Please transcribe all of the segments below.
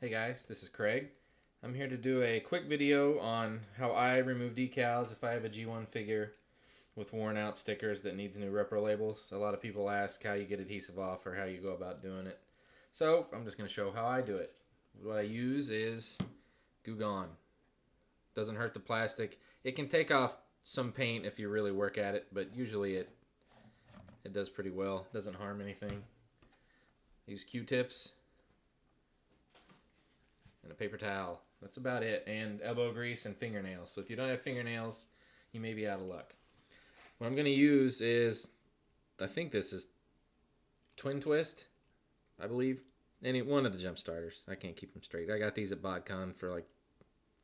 Hey guys, this is Craig. I'm here to do a quick video on how I remove decals if I have a G1 figure with worn out stickers that needs new Reprolabels. A lot of people ask how you get adhesive off or how you go about doing it. So I'm just going to show how I do it. What I use is Goo Gone. Doesn't hurt the plastic. It can take off some paint if you really work at it, but usually it does pretty well. Doesn't harm anything. Use Q-tips and a paper towel. That's about it. And elbow grease and fingernails. So if you don't have fingernails, you may be out of luck. What I'm going to use is, I think this is Twin Twist, I believe. Any one of the jump starters. I can't keep them straight. I got these at BodCon for like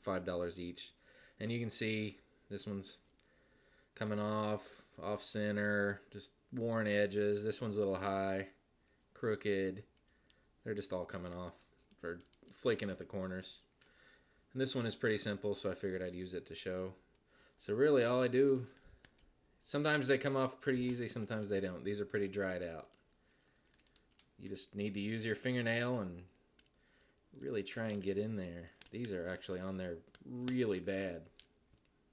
$5 each. And you can see this one's coming off center, just worn edges. This one's a little high, crooked. They're just all coming off or flaking at the corners. And this one is pretty simple, so I figured I'd use it to show. So really all I do, sometimes they come off pretty easy, sometimes they don't. These are pretty dried out. You just need to use your fingernail and really try and get in there. These are actually on there really bad.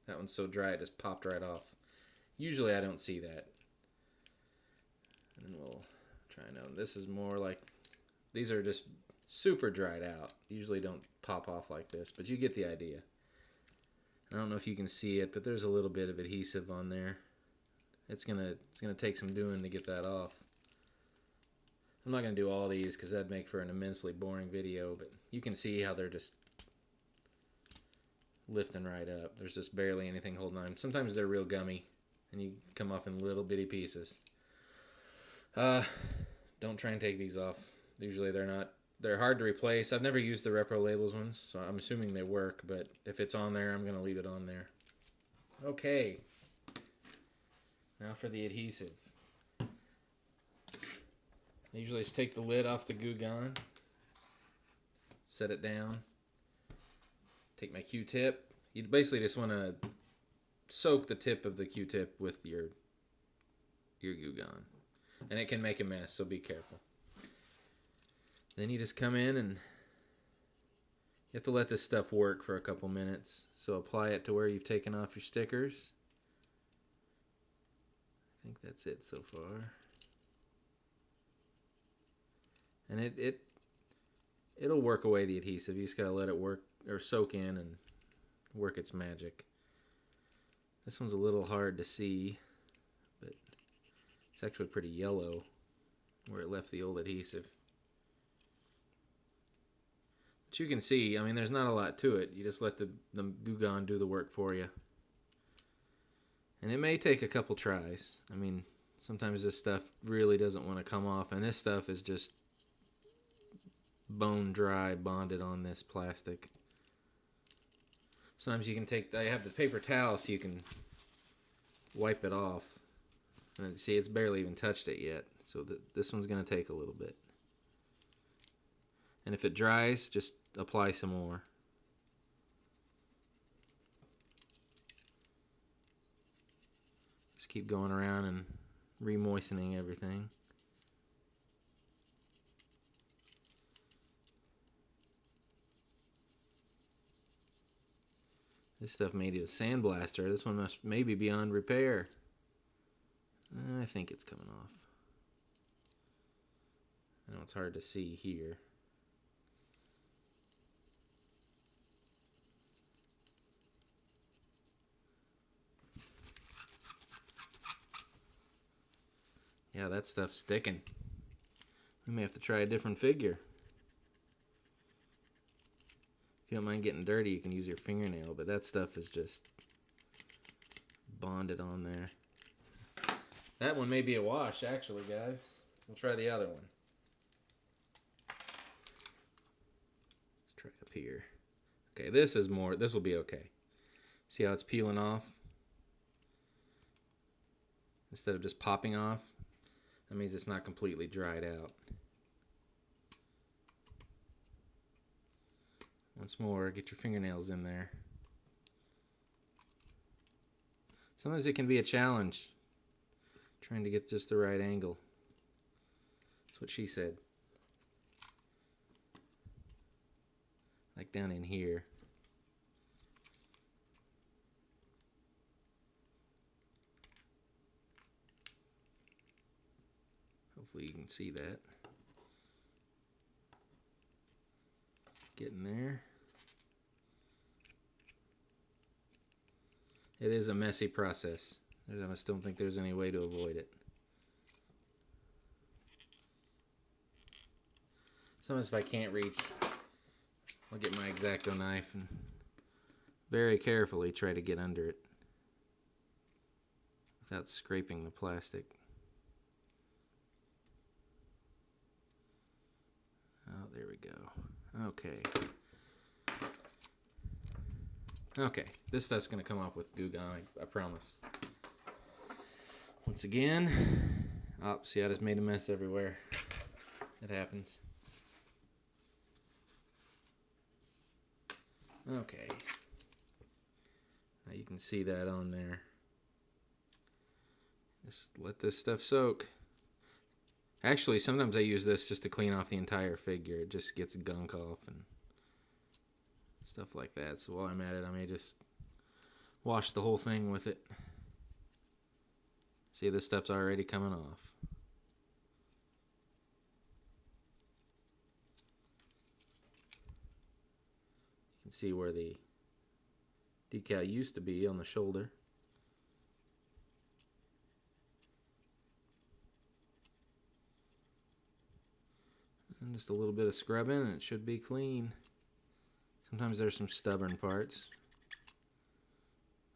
That one's so dry it just popped right off. Usually I don't see that. And then we'll try now. This is more like, these are just super dried out. Usually don't pop off like this, but you get the idea. I don't know if you can see it, but there's a little bit of adhesive on there. It's gonna take some doing to get that off. I'm not gonna do all these because that'd make for an immensely boring video, but you can see how they're just lifting right up. There's just barely anything holding on. Sometimes they're real gummy and you come off in little bitty pieces. Don't try and take these off. Usually they're hard to replace. I've never used the Reprolabels ones, so I'm assuming they work, but if it's on there, I'm going to leave it on there. Okay. Now for the adhesive. I usually just take the lid off the Goo Gone, set it down, take my Q-tip. You basically just want to soak the tip of the Q-tip with your Goo Gone. And it can make a mess, so be careful. Then you just come in and you have to let this stuff work for a couple minutes. So apply it to where you've taken off your stickers. I think that's it so far. And it'll work away the adhesive. You just gotta let it work or soak in and work its magic. This one's a little hard to see, but it's actually pretty yellow where it left the old adhesive. But you can see, I mean, there's not a lot to it. You just let the Goo Gone do the work for you. And it may take a couple tries. I mean, sometimes this stuff really doesn't want to come off, and this stuff is just bone dry, bonded on this plastic. Sometimes you can take, I have the paper towel so you can wipe it off. And see, it's barely even touched it yet. So this one's going to take a little bit. And if it dries, just apply some more. Just keep going around and re-moistening everything. This stuff may need a sandblaster. This one must maybe be beyond repair. I think it's coming off. I know it's hard to see here. Yeah, that stuff's sticking. We may have to try a different figure. If you don't mind getting dirty, you can use your fingernail, but that stuff is just bonded on there. That one may be a wash, actually, guys. We'll try the other one. Let's try up here. Okay, this will be okay. See how it's peeling off? Instead of just popping off, that means it's not completely dried out. Once more, get your fingernails in there. Sometimes it can be a challenge trying to get just the right angle. That's what she said. back down in here. Hopefully you can see that. Getting there. It is a messy process. I just don't think there's any way to avoid it. Sometimes if I can't reach, I'll get my X-Acto knife and very carefully try to get under it without scraping the plastic. Oh, there we go. Okay. Okay, this stuff's going to come off with goo gone, I promise. Once again, oh, see, I just made a mess everywhere. It happens. Okay. Now you can see that on there. Just let this stuff soak. Actually, sometimes I use this just to clean off the entire figure. It just gets gunk off and stuff like that. So while I'm at it, I may just wash the whole thing with it. See, this stuff's already coming off. You can see where the decal used to be on the shoulder. And just a little bit of scrubbing and it should be clean. Sometimes there's some stubborn parts.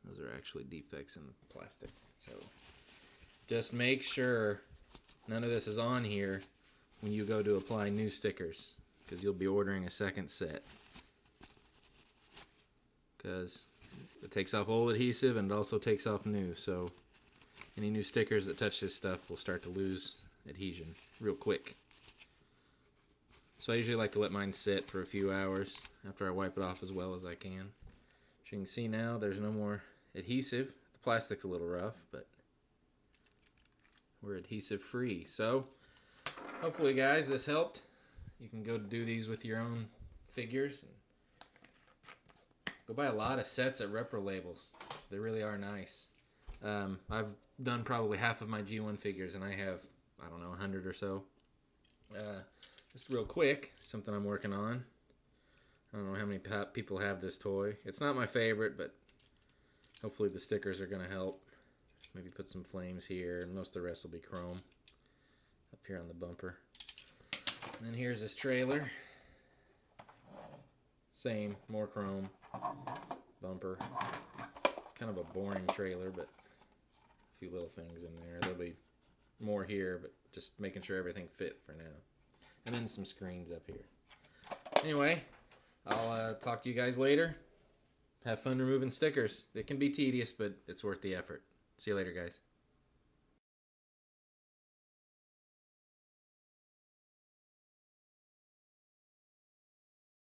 Those are actually defects in the plastic. So just make sure none of this is on here when you go to apply new stickers, because you'll be ordering a second set. Because it takes off old adhesive and it also takes off new. So any new stickers that touch this stuff will start to lose adhesion real quick. So I usually like to let mine sit for a few hours after I wipe it off as well as I can. As you can see now, there's no more adhesive. The plastic's a little rough, but we're adhesive free. So hopefully, guys, this helped. You can go do these with your own figures. Go buy a lot of sets at Reprolabels. They really are nice. I've done probably half of my G1 figures, and I have, I don't know, 100 or so. Just real quick, something I'm working on. I don't know how many people have this toy. It's not my favorite, but hopefully the stickers are going to help. Maybe put some flames here, and most of the rest will be chrome up here on the bumper. And then here's this trailer. Same, more chrome. Bumper. It's kind of a boring trailer, but a few little things in there. There'll be more here, but just making sure everything fit for now. And then some screens up here. Anyway, I'll talk to you guys later. Have fun removing stickers. It can be tedious, but it's worth the effort. See you later, guys.